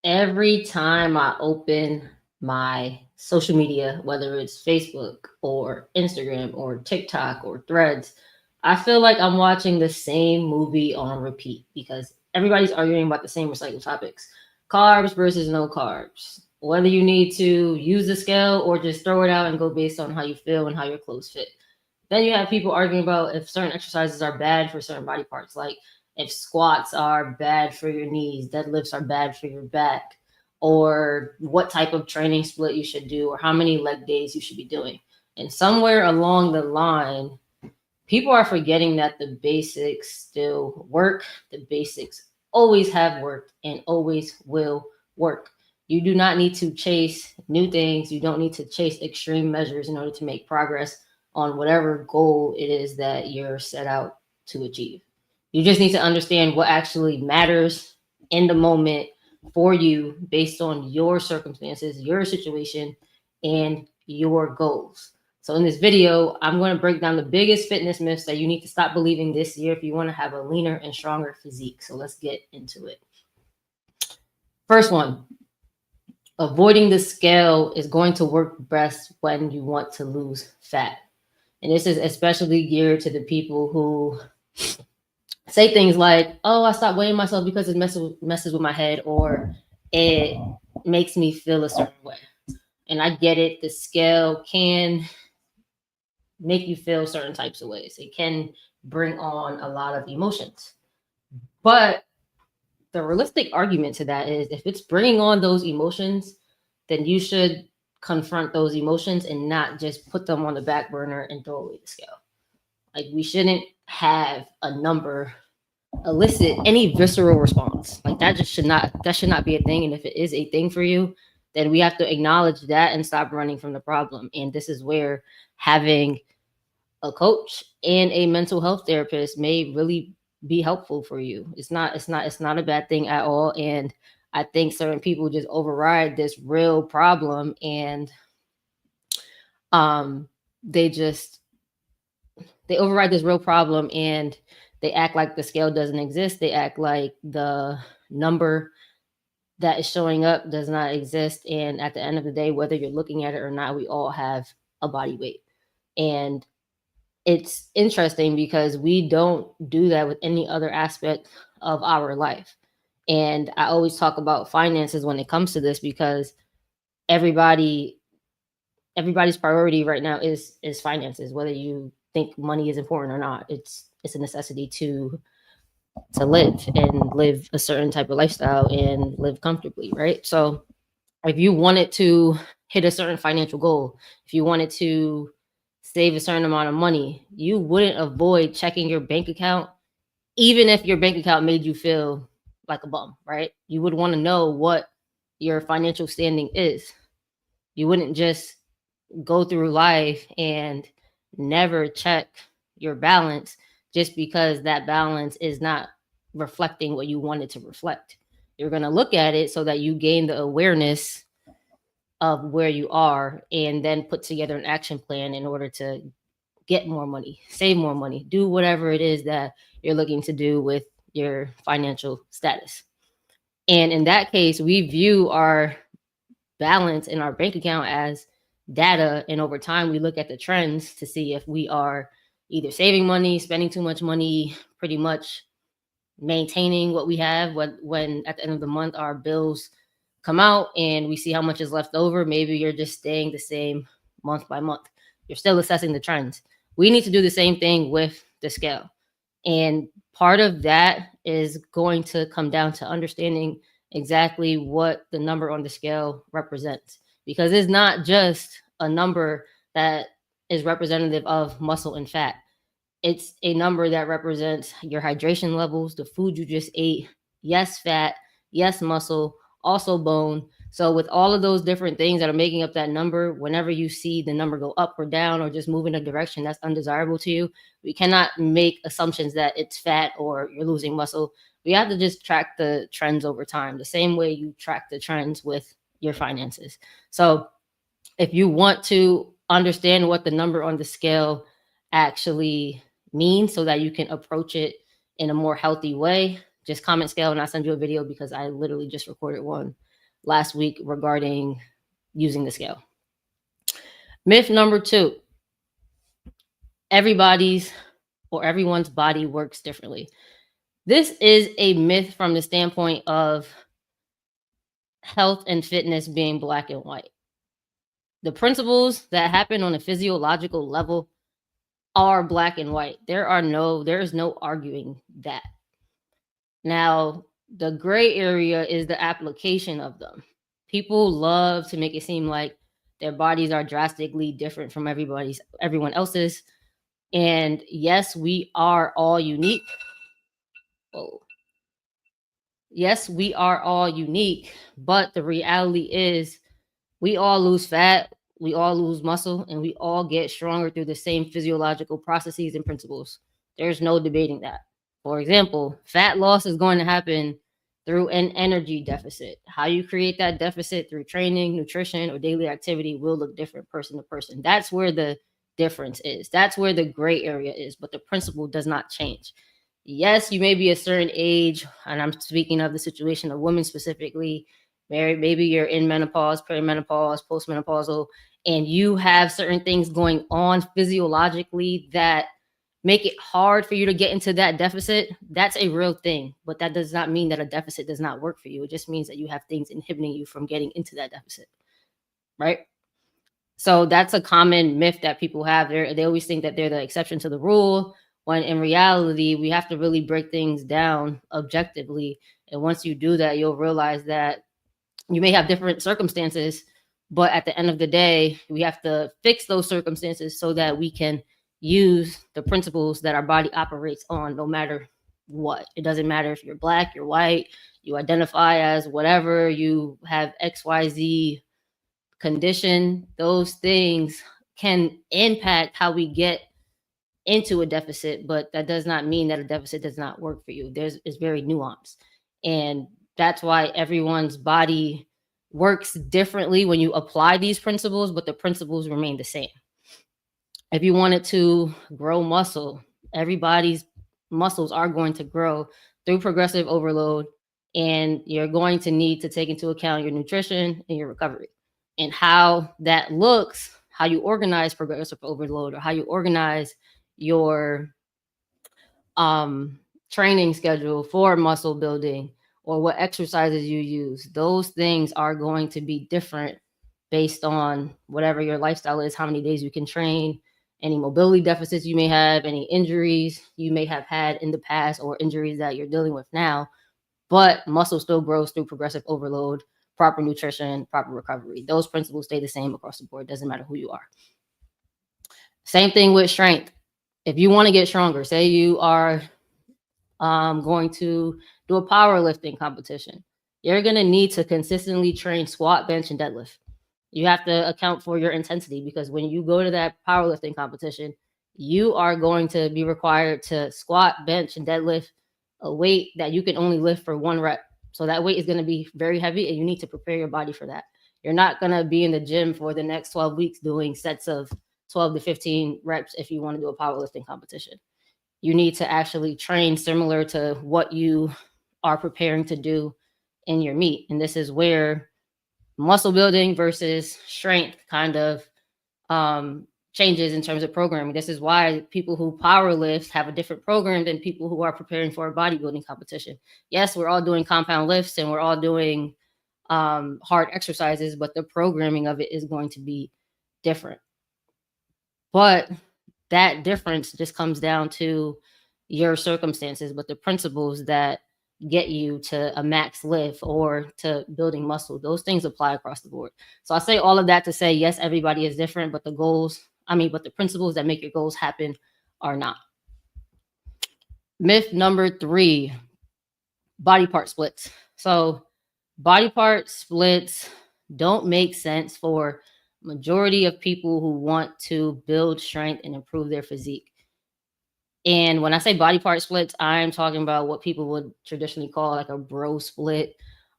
Every time I open my social media, whether it's Facebook or Instagram or TikTok or Threads, I feel like I'm watching the same movie on repeat because everybody's arguing about the same recycled topics: carbs versus no carbs, whether you need to use the scale or just throw it out and go based on how you feel and how your clothes fit. Then you have people arguing about if certain exercises are bad for certain body parts, like if squats are bad for your knees, deadlifts are bad for your back, or what type of training split you should do, or how many leg days you should be doing. And somewhere along the line, people are forgetting that the basics still work. The basics always have worked and always will work. You do not need to chase new things. You don't need to chase extreme measures in order to make progress on whatever goal it is that you're set out to achieve. You just need to understand what actually matters in the moment for you based on your circumstances, your situation, and your goals. So in this video, I'm going to break down the biggest fitness myths that you need to stop believing this year if you want to have a leaner and stronger physique. So let's get into it. First one, avoiding the scale is going to work best when you want to lose fat. And this is especially geared to the people who say things like, oh, I stopped weighing myself because it messes with my head, or it makes me feel a certain way. And I get it. The scale can make you feel certain types of ways. It can bring on a lot of emotions. But the realistic argument to that is if it's bringing on those emotions, then you should confront those emotions and not just put them on the back burner and throw away the scale. Like, we shouldn't have a number elicit any visceral response. Like, that should not be a thing. And if it is a thing for you, then we have to acknowledge that and stop running from the problem. And this is where having a coach and a mental health therapist may really be helpful for you. It's not a bad thing at all. And I think certain people just override this real problem, and um they just they override this real problem, and they act like the scale doesn't exist. They act like the number that is showing up does not exist. And at the end of the day, whether you're looking at it or not, we all have a body weight. And it's interesting because we don't do that with any other aspect of our life. And I always talk about finances when it comes to this because everybody everybody's priority right now is finances, whether you think money is important or not. It's a necessity to live and live a certain type of lifestyle and live comfortably, right? So if you wanted to hit a certain financial goal, if you wanted to save a certain amount of money, you wouldn't avoid checking your bank account, even if your bank account made you feel like a bum, right? You would want to know what your financial standing is. You wouldn't just go through life and never check your balance just because that balance is not reflecting what you want it to reflect. You're going to look at it so that you gain the awareness of where you are and then put together an action plan in order to get more money, save more money, do whatever it is that you're looking to do with your financial status. And in that case, we view our balance in our bank account as data. And over time, we look at the trends to see if we are either saving money, spending too much money, pretty much maintaining what we have. When at the end of the month, our bills come out and we see how much is left over, maybe you're just staying the same month by month. You're still assessing the trends. We need to do the same thing with the scale. And part of that is going to come down to understanding exactly what the number on the scale represents, because it's not just a number that is representative of muscle and fat. It's a number that represents your hydration levels, the food you just ate, yes, fat, yes, muscle, also bone. So with all of those different things that are making up that number, whenever you see the number go up or down or just move in a direction that's undesirable to you, we cannot make assumptions that it's fat or you're losing muscle. We have to just track the trends over time, the same way you track the trends with your finances. So if you want to understand what the number on the scale actually means so that you can approach it in a more healthy way, just comment scale and I'll send you a video because I literally just recorded one. last week regarding using the scale. Myth number 2, everybody's or everyone's body works differently. This is a myth from the standpoint of health and fitness being black and white. The principles that happen on a physiological level are black and white. There is no arguing that. Now, the gray area is the application of them. People love to make it seem like their bodies are drastically different from everyone else's. And yes, we are all unique. Oh. Yes, we are all unique, but the reality is we all lose fat, we all lose muscle, and we all get stronger through the same physiological processes and principles. There's no debating that. For example, fat loss is going to happen through an energy deficit. How you create that deficit through training, nutrition, or daily activity will look different person to person. That's where the difference is. That's where the gray area is, but the principle does not change. Yes, you may be a certain age, and I'm speaking of the situation of women specifically. Maybe you're in menopause, perimenopause, postmenopausal, and you have certain things going on physiologically that make it hard for you to get into that deficit. That's a real thing, but that does not mean that a deficit does not work for you. It just means that you have things inhibiting you from getting into that deficit, right? So that's a common myth that people have. They always think that they're the exception to the rule, when in reality, we have to really break things down objectively. And once you do that, you'll realize that you may have different circumstances, but at the end of the day, we have to fix those circumstances so that we can use the principles that our body operates on, no matter what. It doesn't matter if you're black, you're white, you identify as whatever, you have XYZ condition. Those things can impact how we get into a deficit, but that does not mean that a deficit does not work for you. It's very nuanced. And that's why everyone's body works differently when you apply these principles, but the principles remain the same. If you wanted to grow muscle, everybody's muscles are going to grow through progressive overload, and you're going to need to take into account your nutrition and your recovery. And how that looks, how you organize progressive overload, or how you organize your training schedule for muscle building, or what exercises you use, those things are going to be different based on whatever your lifestyle is, how many days you can train, any mobility deficits you may have, any injuries you may have had in the past, or injuries that you're dealing with now. But muscle still grows through progressive overload, proper nutrition, proper recovery. Those principles stay the same across the board. Doesn't matter who you are. Same thing with strength. If you want to get stronger, say you are going to do a powerlifting competition, you're going to need to consistently train squat, bench, and deadlift. You have to account for your intensity, because when you go to that powerlifting competition, you are going to be required to squat, bench, and deadlift a weight that you can only lift for 1 rep. So that weight is going to be very heavy, and you need to prepare your body for that. You're not going to be in the gym for the next 12 weeks doing sets of 12 to 15 reps if you want to do a powerlifting competition. You need to actually train similar to what you are preparing to do in your meet. And this is where muscle building versus strength kind of changes in terms of programming. This is why people who power lift have a different program than people who are preparing for a bodybuilding competition. Yes, we're all doing compound lifts and we're all doing hard exercises, but the programming of it is going to be different. But that difference just comes down to your circumstances, but the principles that get you to a max lift or to building muscle, those things apply across the board. So I say all of that to say, yes, everybody is different, but the principles that make your goals happen are not. Myth number 3, body part splits. So body part splits don't make sense for majority of people who want to build strength and improve their physique. And when I say body part splits, I'm talking about what people would traditionally call like a bro split.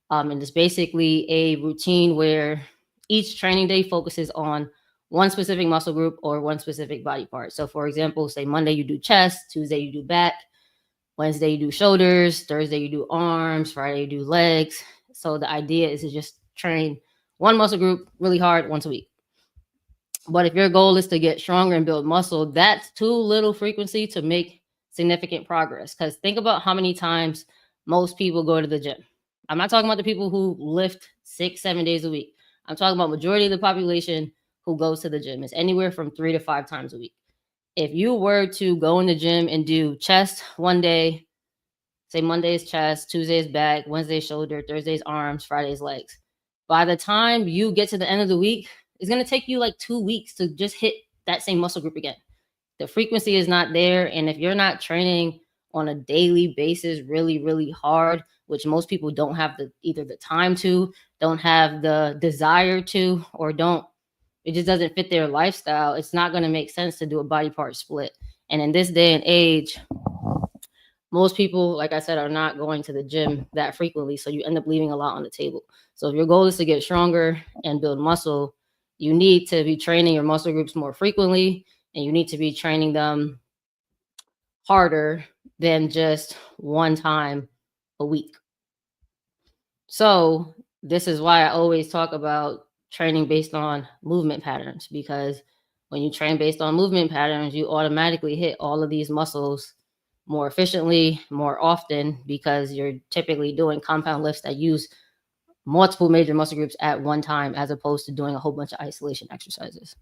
And it's basically a routine where each training day focuses on one specific muscle group or one specific body part. So for example, say Monday you do chest, Tuesday you do back, Wednesday you do shoulders, Thursday you do arms, Friday you do legs. So the idea is to just train one muscle group really hard once a week. But if your goal is to get stronger and build muscle, that's too little frequency to make significant progress. Because think about how many times most people go to the gym. I'm not talking about the people who lift 6, 7 days a week. I'm talking about majority of the population who goes to the gym. It's anywhere from 3 to 5 times a week. If you were to go in the gym and do chest one day, say Monday is chest, Tuesday is back, Wednesday shoulder, Thursday's arms, Friday's legs. By the time you get to the end of the week, it's going to take you like 2 weeks to just hit that same muscle group again. The frequency is not there. And if you're not training on a daily basis really, really hard, which most people don't have either the time to, don't have the desire to, or it just doesn't fit their lifestyle, it's not going to make sense to do a body part split. And in this day and age, most people, like I said, are not going to the gym that frequently. So you end up leaving a lot on the table. So if your goal is to get stronger and build muscle, you need to be training your muscle groups more frequently, and you need to be training them harder than just one time a week. So this is why I always talk about training based on movement patterns, because when you train based on movement patterns, you automatically hit all of these muscles more efficiently, more often, because you're typically doing compound lifts that use multiple major muscle groups at one time, as opposed to doing a whole bunch of isolation exercises.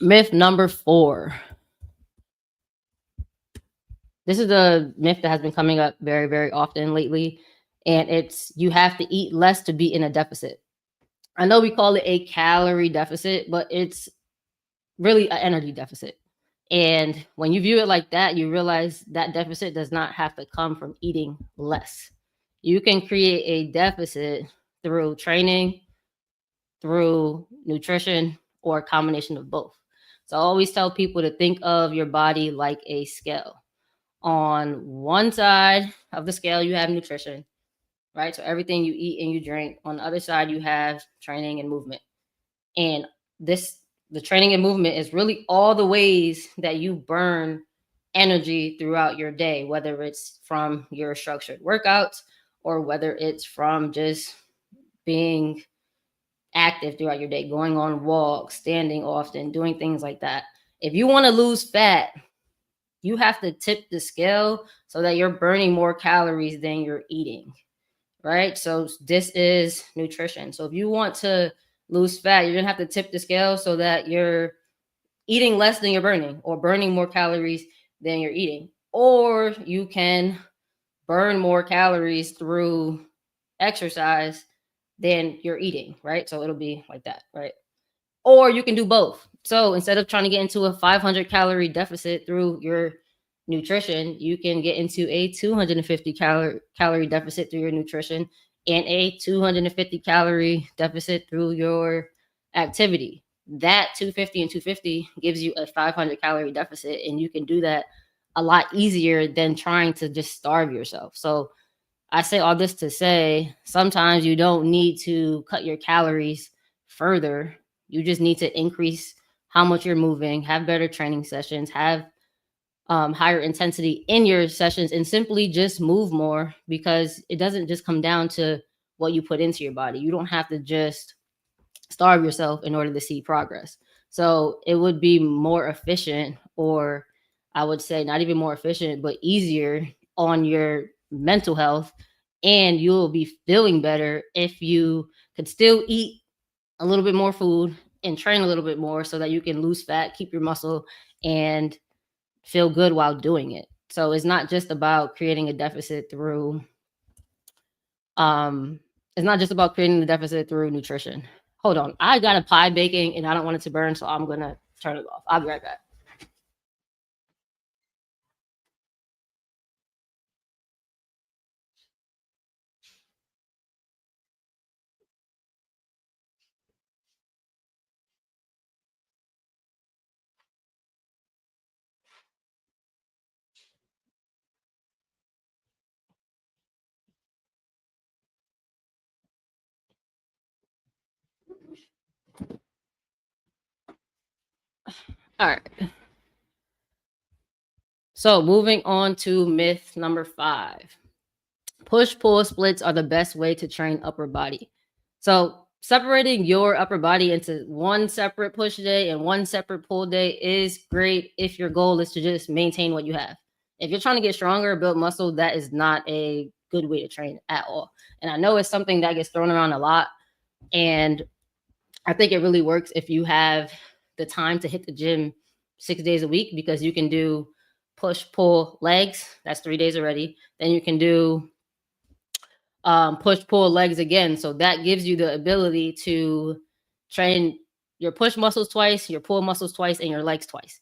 Myth number 4. This is the myth that has been coming up very, very often lately. And it's you have to eat less to be in a deficit. I know we call it a calorie deficit, but it's really an energy deficit. And when you view it like that, you realize that deficit does not have to come from eating less. You can create a deficit through training, through nutrition, or a combination of both. So I always tell people to think of your body like a scale. On one side of the scale, you have nutrition, right? So everything you eat and you drink. On the other side, you have training and movement. And the training and movement is really all the ways that you burn energy throughout your day, whether it's from your structured workouts or whether it's from just being active throughout your day, going on walks, standing often, doing things like that. If you want to lose fat, you have to tip the scale so that you're burning more calories than you're eating, right? So this is nutrition. So if you want to lose fat, you're going to have to tip the scale so that you're eating less than you're burning, or burning more calories than you're eating. Or you can burn more calories through exercise than you're eating, right? So it'll be like that, right? Or you can do both. So instead of trying to get into a 500 calorie deficit through your nutrition, you can get into a 250 calorie deficit through your nutrition and a 250 calorie deficit through your activity. That 250 and 250 gives you a 500 calorie deficit, and you can do that a lot easier than trying to just starve yourself. So I say all this to say sometimes you don't need to cut your calories further. You just need to increase how much you're moving, have better training sessions, have higher intensity in your sessions, and simply just move more, because it doesn't just come down to what you put into your body. You don't have to just starve yourself in order to see progress. So it would be more efficient, or I would say not even more efficient, but easier on your mental health, and you'll be feeling better if you could still eat a little bit more food and train a little bit more so that you can lose fat, keep your muscle, and feel good while doing it. So it's not just about creating a deficit through it's not just about creating the deficit through nutrition. Hold on. I got a pie baking and I don't want it to burn, so I'm gonna turn it off. I'll be right back. All right. So moving on to myth number 5. Push pull splits are the best way to train upper body. So separating your upper body into one separate push day and one separate pull day is great if your goal is to just maintain what you have. If you're trying to get stronger, build muscle, that is not a good way to train at all. And I know it's something that gets thrown around a lot. And I think it really works if you have the time to hit the gym 6 days a week, because you can do push, pull, legs. That's 3 days already. Then you can do push, pull, legs again. So that gives you the ability to train your push muscles twice, your pull muscles twice, and your legs twice.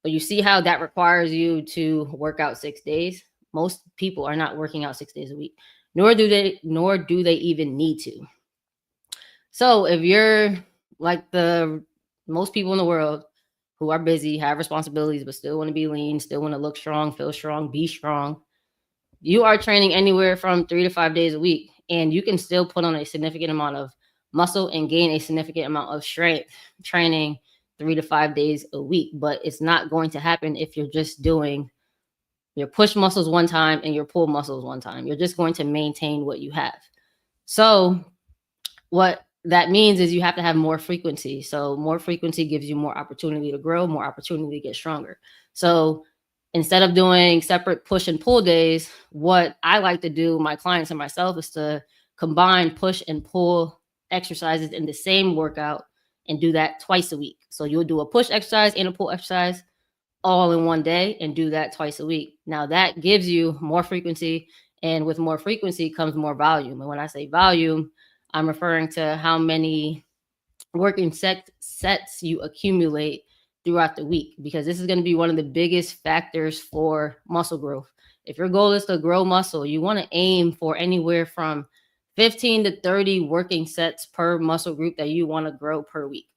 But you see how that requires you to work out 6 days. Most people are not working out 6 days a week, nor do they even need to. So if you're like the most people in the world who are busy, have responsibilities, but still want to be lean, still want to look strong, feel strong, be strong, you are training anywhere from 3 to 5 days a week, and you can still put on a significant amount of muscle and gain a significant amount of strength training 3 to 5 days a week. But it's not going to happen if you're just doing your push muscles one time and your pull muscles one time. You're just going to maintain what you have. So what that means is you have to have more frequency. So more frequency gives you more opportunity to grow, more opportunity to get stronger. So instead of doing separate push and pull days, what I like to do, my clients and myself, is to combine push and pull exercises in the same workout and do that twice a week. So you'll do a push exercise and a pull exercise all in one day and do that twice a week. Now that gives you more frequency, and with more frequency comes more volume. And when I say volume, I'm referring to how many working sets you accumulate throughout the week, because this is going to be one of the biggest factors for muscle growth. If your goal is to grow muscle, you want to aim for anywhere from 15 to 30 working sets per muscle group that you want to grow per week.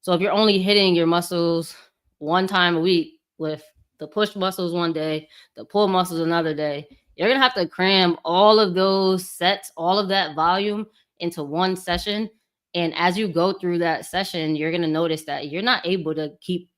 So if you're only hitting your muscles one time a week with the push muscles one day, the pull muscles another day, you're going to have to cram all of those sets, all of that volume into one session. And as you go through that session, you're going to notice that you're not able to keep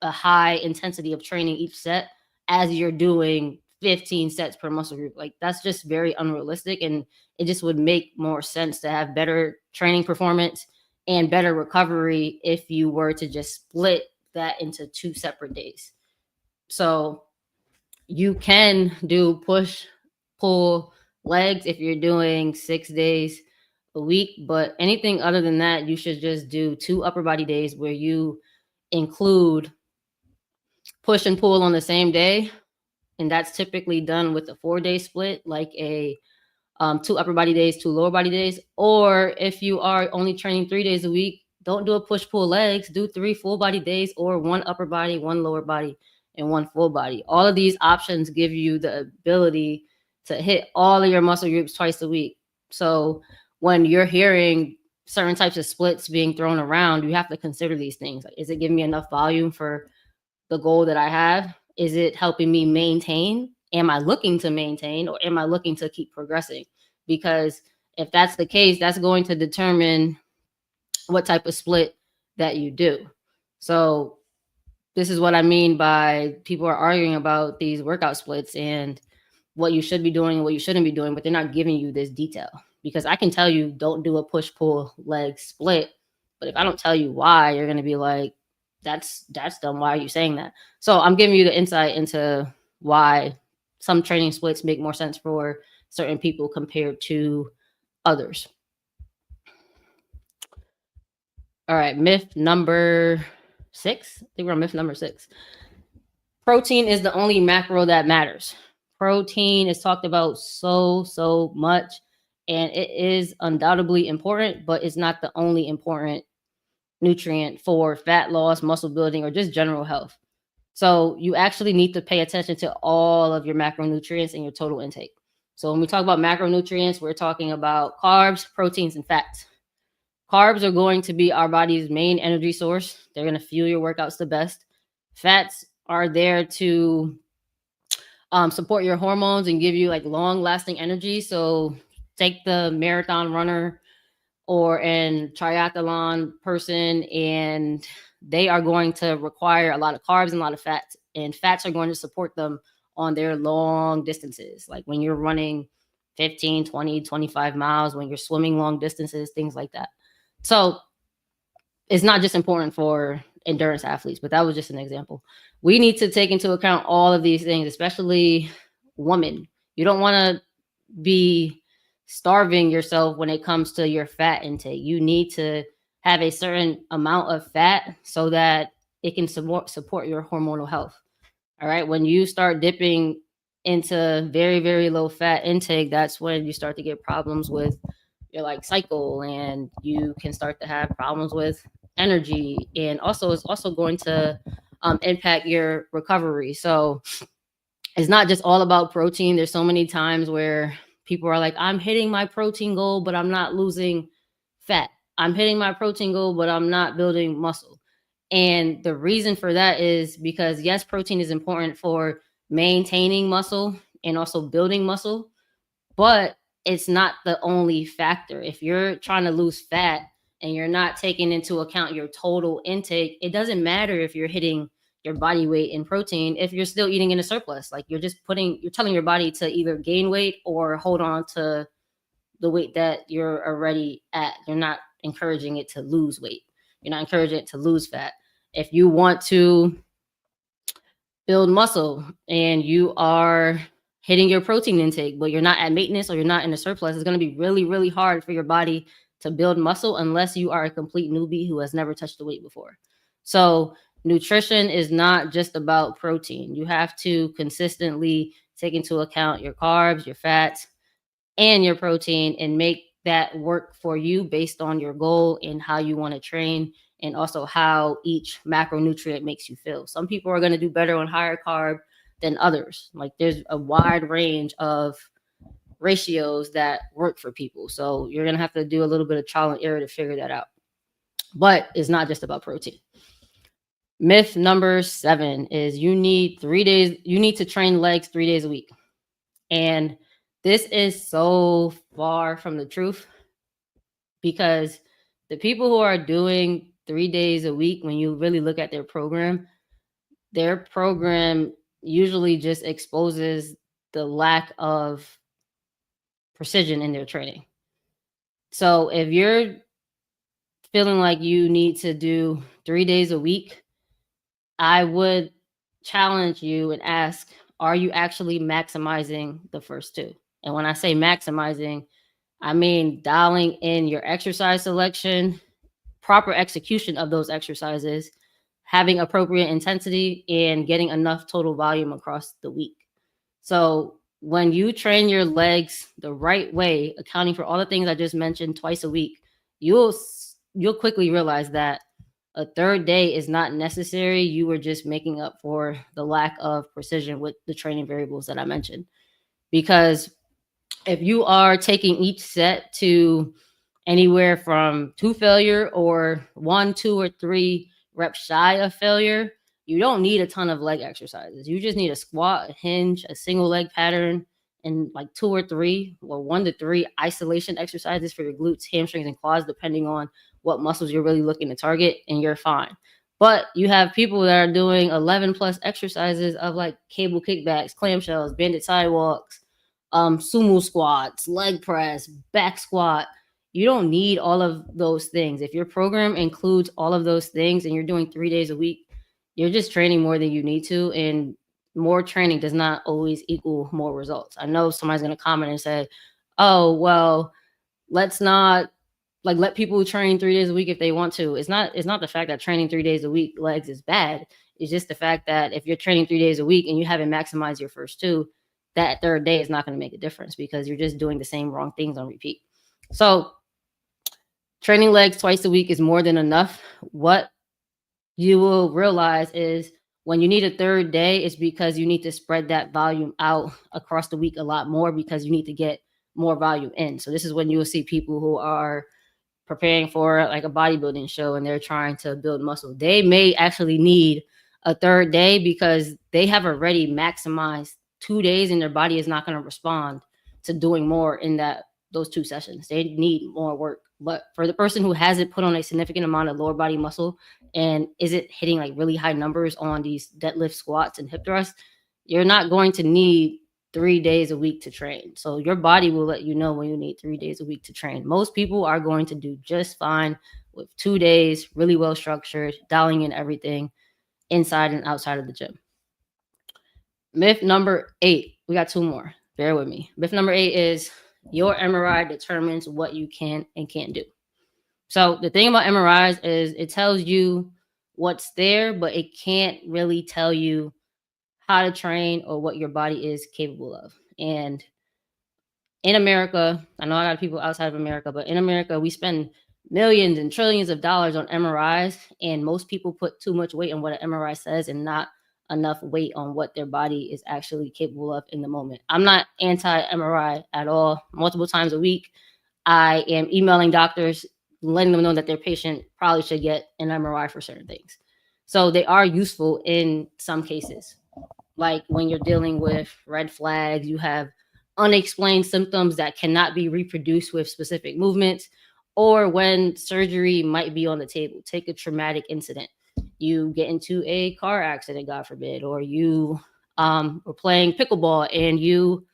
a high intensity of training each set as you're doing 15 sets per muscle group. Like, that's just very unrealistic. And it just would make more sense to have better training performance and better recovery if you were to just split that into 2 separate days. So you can do push, pull, legs if you're doing 6 days a week, but anything other than that, you should just do 2 upper body days where you include push and pull on the same day. And that's typically done with a 4-day split, like a 2 upper body days, 2 lower body days. Or if you are only training 3 days a week, don't do a push pull legs, do 3 full body days, or 1 upper body, 1 lower body, and 1 full body. All of these options give you the ability to hit all of your muscle groups twice a week. So when you're hearing certain types of splits being thrown around, you have to consider these things. Like, is it giving me enough volume for the goal that I have? Is it helping me maintain? Am I looking to maintain, or am I looking to keep progressing? Because if that's the case, that's going to determine what type of split that you do. So this is what I mean by people are arguing about these workout splits and what you should be doing and what you shouldn't be doing, but they're not giving you this detail. Because I can tell you, don't do a push pull leg split, but if I don't tell you why, you're going to be like, that's dumb. Why are you saying that? So I'm giving you the insight into why some training splits make more sense for certain people compared to others. All right, myth number 6. I think we're on myth number 6. Protein is the only macro that matters. Protein is talked about so much, and it is undoubtedly important, but it's not the only important nutrient for fat loss, muscle building, or just general health. So you actually need to pay attention to all of your macronutrients in your total intake. So when we talk about macronutrients, we're talking about carbs, proteins, and fats. Carbs are going to be our body's main energy source. They're going to fuel your workouts the best. Fats are there to support your hormones and give you like long-lasting energy. So take the marathon runner or an triathlon person, and they are going to require a lot of carbs and a lot of fats, and fats are going to support them on their long distances. Like when you're running 15, 20, 25 miles, when you're swimming long distances, things like that. So it's not just important for endurance athletes, but that was just an example. We need to take into account all of these things, especially women. You don't want to be starving yourself when it comes to your fat intake. You need to have a certain amount of fat so that it can support your hormonal health. All right. When you start dipping into very, very low fat intake, that's when you start to get problems with your like cycle, and you can start to have problems with energy. And also, it's also going to impact your recovery. So it's not just all about protein. There's so many times where people are like, I'm hitting my protein goal, but I'm not losing fat. I'm hitting my protein goal, but I'm not building muscle. And the reason for that is because, yes, protein is important for maintaining muscle and also building muscle, but it's not the only factor. If you're trying to lose fat and you're not taking into account your total intake, it doesn't matter if you're hitting your body weight in protein if you're still eating in a surplus. Like you're telling your body to either gain weight or hold on to the weight that you're already at. You're not encouraging it to lose weight. You're not encouraging it to lose fat. If you want to build muscle and you are hitting your protein intake, but you're not at maintenance or you're not in a surplus, it's going to be really, really hard for your body to build muscle unless you are a complete newbie who has never touched the weight before. So nutrition is not just about protein. You have to consistently take into account your carbs, your fats, and your protein, and make that work for you based on your goal and how you want to train, and also how each macronutrient makes you feel. Some people are going to do better on higher carb than others. Like there's a wide range of ratios that work for people. So you're going to have to do a little bit of trial and error to figure that out. But it's not just about protein. Myth number 7 is you need to train legs 3 days a week. And this is so far from the truth, because the people who are doing 3 days a week, when you really look at their program usually just exposes the lack of precision in their training. So if you're feeling like you need to do 3 days a week, I would challenge you and ask, are you actually maximizing the first 2? And when I say maximizing, I mean dialing in your exercise selection, proper execution of those exercises, having appropriate intensity, and getting enough total volume across the week. So when you train your legs the right way, accounting for all the things I just mentioned twice a week, you'll quickly realize that a third day is not necessary. You were just making up for the lack of precision with the training variables that I mentioned. Because if you are taking each set to anywhere from 2 failure or 1, 2, or 3 reps shy of failure, you don't need a ton of leg exercises. You just need a squat, a hinge, a single leg pattern, and like 2 or 3 or 1 to 3 isolation exercises for your glutes, hamstrings, and quads, depending on what muscles you're really looking to target, and you're fine. But you have people that are doing 11 plus exercises of like cable kickbacks, clamshells, banded sidewalks, sumo squats, leg press, back squat. You don't need all of those things. If your program includes all of those things and you're doing 3 days a week, you're just training more than you need to. And more training does not always equal more results. I know somebody's going to comment and say, oh, well, let's not let people train 3 days a week if they want to. It's not the fact that training 3 days a week legs is bad. It's just the fact that if you're training 3 days a week and you haven't maximized your first 2, that third day is not going to make a difference because you're just doing the same wrong things on repeat. So training legs twice a week is more than enough. What you will realize is when you need a third day, it's because you need to spread that volume out across the week a lot more, because you need to get more volume in. So this is when you will see people who are preparing for like a bodybuilding show and they're trying to build muscle. They may actually need a third day because they have already maximized 2 days and their body is not going to respond to doing more in those 2 sessions. They need more work. But for the person who hasn't put on a significant amount of lower body muscle and isn't hitting like really high numbers on these deadlift, squats, and hip thrusts, you're not going to need 3 days a week to train. So your body will let you know when you need 3 days a week to train. Most people are going to do just fine with 2 days, really well structured, dialing in everything inside and outside of the gym. Myth number 8. We got 2 more. Bear with me. Myth number 8 is your MRI determines what you can and can't do. So the thing about MRIs is it tells you what's there, but it can't really tell you how to train or what your body is capable of. And in America, I know a lot of people outside of America, but in America, we spend millions and trillions of dollars on MRIs, and most people put too much weight on what an MRI says and not enough weight on what their body is actually capable of in the moment. I'm not anti MRI at all. Multiple times a week, I am emailing doctors, letting them know that their patient probably should get an MRI for certain things. So they are useful in some cases, like when you're dealing with red flags, you have unexplained symptoms that cannot be reproduced with specific movements, or when surgery might be on the table. Take a traumatic incident. You get into a car accident, God forbid, or you were playing pickleball and you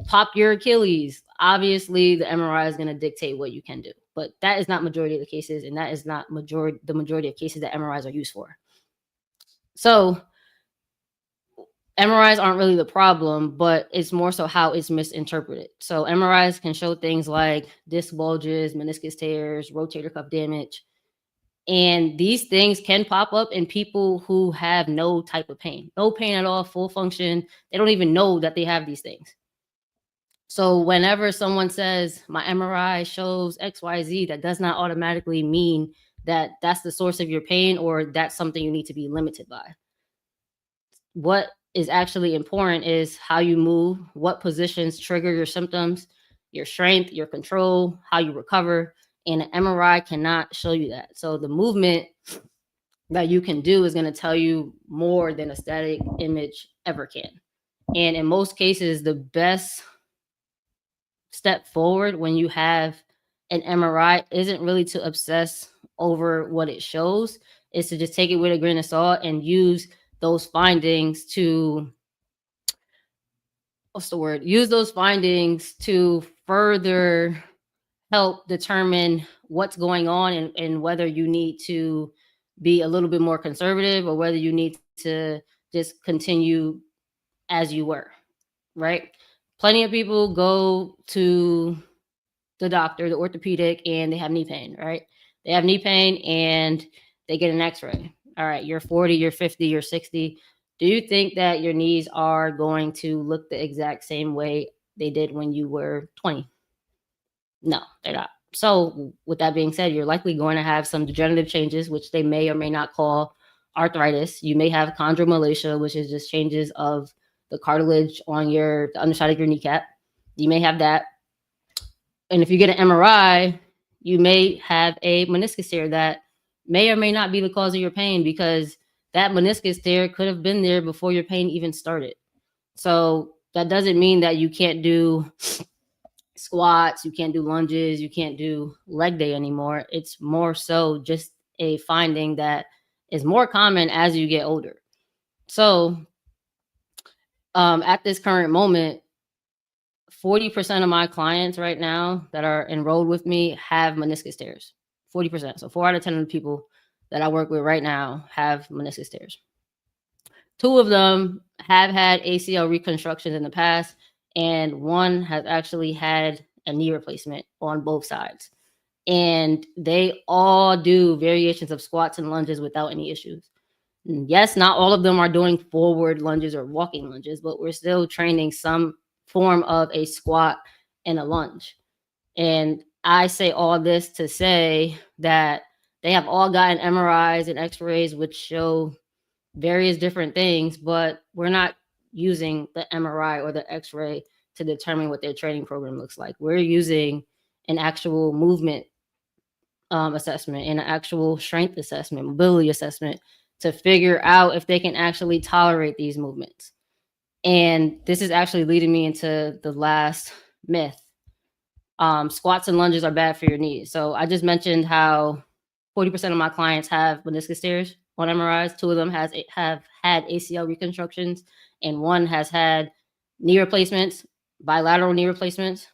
pop your Achilles. Obviously, the MRI is going to dictate what you can do, but that is not majority of the cases, and that is not the majority of cases that MRIs are used for. So MRIs aren't really the problem, but it's more so how it's misinterpreted. So MRIs can show things like disc bulges, meniscus tears, rotator cuff damage. And these things can pop up in people who have no type of pain, no pain at all, full function. They don't even know that they have these things. So whenever someone says my MRI shows XYZ, that does not automatically mean that that's the source of your pain or that's something you need to be limited by. What is actually important is how you move, what positions trigger your symptoms, your strength, your control, how you recover. And an MRI cannot show you that. So the movement that you can do is going to tell you more than a static image ever can. And in most cases, the best step forward when you have an MRI isn't really to obsess over what it shows. It's to just take it with a grain of salt and use those findings to use those findings to further help determine what's going on and whether you need to be a little bit more conservative or whether you need to just continue as you were, right? Plenty of people go to the doctor, the orthopedic, and they have knee pain, right? They have knee pain and they get an x-ray. All right, you're 40, you're 50, you're 60. Do you think that your knees are going to look the exact same way they did when you were 20? No, they're not. So with that being said, you're likely going to have some degenerative changes, which they may or may not call arthritis. You may have chondromalacia, which is just changes of the cartilage on the underside of your kneecap. You may have that. And if you get an MRI, you may have a meniscus tear that may or may not be the cause of your pain, because that meniscus tear could have been there before your pain even started. So that doesn't mean that you can't do squats, you can't do lunges, you can't do leg day anymore. It's more so just a finding that is more common as you get older. So at this current moment, 40% of my clients right now that are enrolled with me have meniscus tears. 40%. So 4 out of 10 of the people that I work with right now have meniscus tears. 2 of them have had ACL reconstructions in the past, and 1 has actually had a knee replacement on both sides. And they all do variations of squats and lunges without any issues. And yes, not all of them are doing forward lunges or walking lunges, but we're still training some form of a squat and a lunge. And I say all this to say that they have all gotten MRIs and x-rays which show various different things, but we're not using the MRI or the x-ray to determine what their training program looks like. We're using an actual movement assessment and an actual strength assessment, mobility assessment, to figure out if they can actually tolerate these movements. And this is actually leading me into the last myth. Squats and lunges are bad for your knees. So I just mentioned how 40% of my clients have meniscus tears on MRIs. 2 of them have had ACL reconstructions, and 1 has had knee replacements, bilateral knee replacements,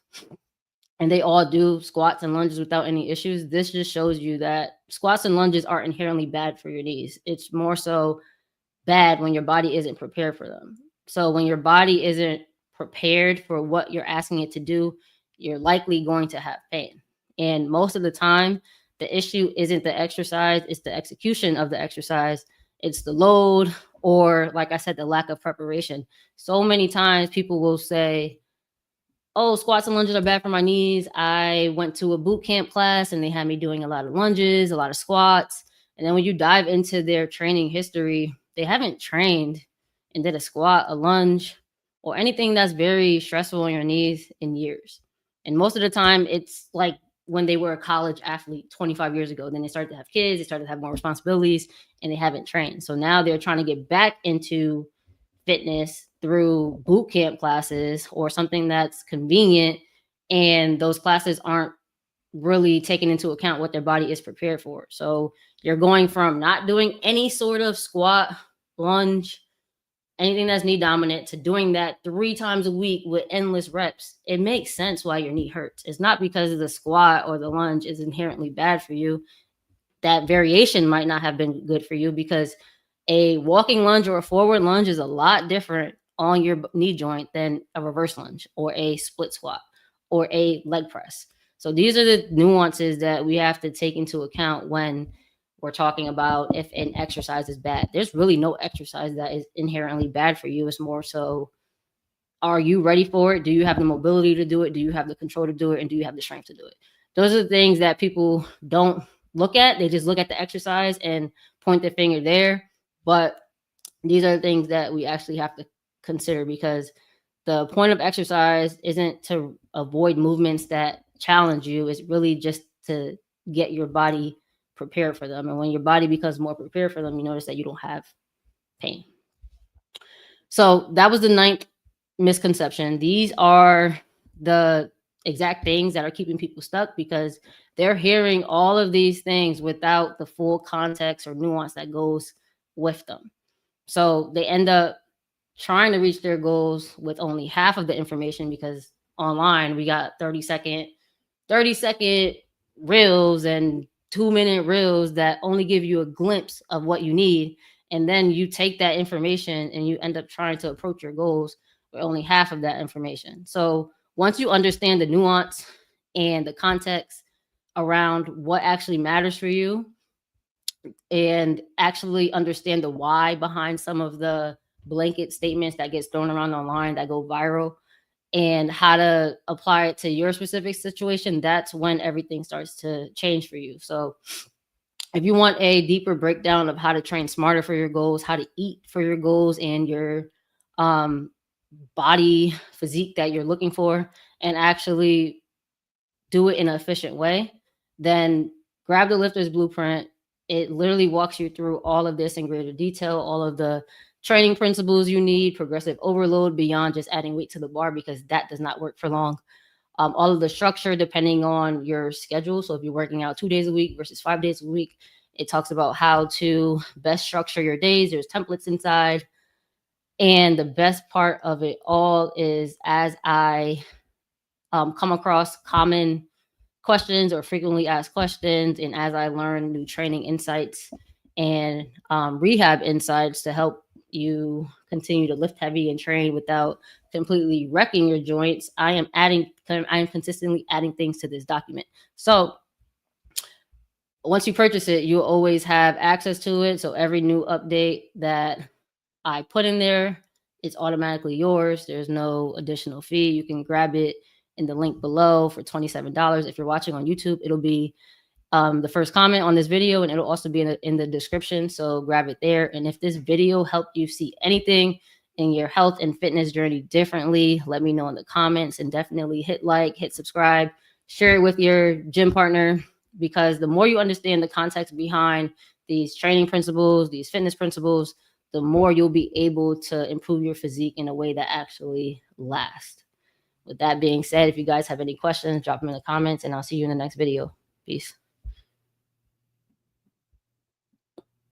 and they all do squats and lunges without any issues. This just shows you that squats and lunges aren't inherently bad for your knees. It's more so bad when your body isn't prepared for them. So when your body isn't prepared for what you're asking it to do, you're likely going to have pain. And most of the time, the issue isn't the exercise, it's the execution of the exercise, it's the load, or like I said, the lack of preparation. So many times people will say, oh, squats and lunges are bad for my knees. I went to a boot camp class and they had me doing a lot of lunges, a lot of squats. And then when you dive into their training history, they haven't trained and did a squat, a lunge, or anything that's very stressful on your knees in years. And most of the time, it's like when they were a college athlete 25 years ago. Then they started to have kids, they started to have more responsibilities, and they haven't trained. So now they're trying to get back into fitness through boot camp classes or something that's convenient, and those classes aren't really taking into account what their body is prepared for. So you're going from not doing any sort of squat, lunge, anything that's knee dominant, to doing that 3 times a week with endless reps. It makes sense why your knee hurts. It's not because of the squat or the lunge is inherently bad for you. That variation might not have been good for you, because a walking lunge or a forward lunge is a lot different on your knee joint than a reverse lunge or a split squat or a leg press. So these are the nuances that we have to take into account when we're talking about if an exercise is bad. There's really no exercise that is inherently bad for you. It's more so, are you ready for it? Do you have the mobility to do it? Do you have the control to do it? And do you have the strength to do it? Those are the things that people don't look at. They just look at the exercise and point their finger there. But these are the things that we actually have to consider, because the point of exercise isn't to avoid movements that challenge you. It's really just to get your body prepared for them. And when your body becomes more prepared for them, you notice that you don't have pain. So that was the 9th misconception. These are the exact things that are keeping people stuck, because they're hearing all of these things without the full context or nuance that goes with them. So they end up trying to reach their goals with only half of the information, because online we got 30-second reels and 2-minute reels that only give you a glimpse of what you need. And then you take that information and you end up trying to approach your goals with only half of that information. So once you understand the nuance and the context around what actually matters for you, and actually understand the why behind some of the blanket statements that gets thrown around online that go viral, and how to apply it to your specific situation, that's when everything starts to change for you. So if you want a deeper breakdown of how to train smarter for your goals, how to eat for your goals and your body physique that you're looking for, and actually do it in an efficient way, then grab the Lifter's Blueprint. It literally walks you through all of this in greater detail, all of the training principles you need, progressive overload beyond just adding weight to the bar, because that does not work for long. All of the structure depending on your schedule. So if you're working out 2 days a week versus 5 days a week, it talks about how to best structure your days. There's templates inside. And the best part of it all is, as I come across common questions or frequently asked questions, and as I learn new training insights and rehab insights to help you continue to lift heavy and train without completely wrecking your joints, I am consistently adding things to this document. So once you purchase it, you'll always have access to it. So every new update that I put in there, it's automatically yours. There's no additional fee. You can grab it in the link below for $27. If you're watching on YouTube, it'll be the first comment on this video, and it'll also be in the description. So grab it there. And if this video helped you see anything in your health and fitness journey differently, let me know in the comments, and definitely hit like, hit subscribe, share it with your gym partner, because the more you understand the context behind these training principles, these fitness principles, the more you'll be able to improve your physique in a way that actually lasts. With that being said, if you guys have any questions, drop them in the comments, and I'll see you in the next video. Peace.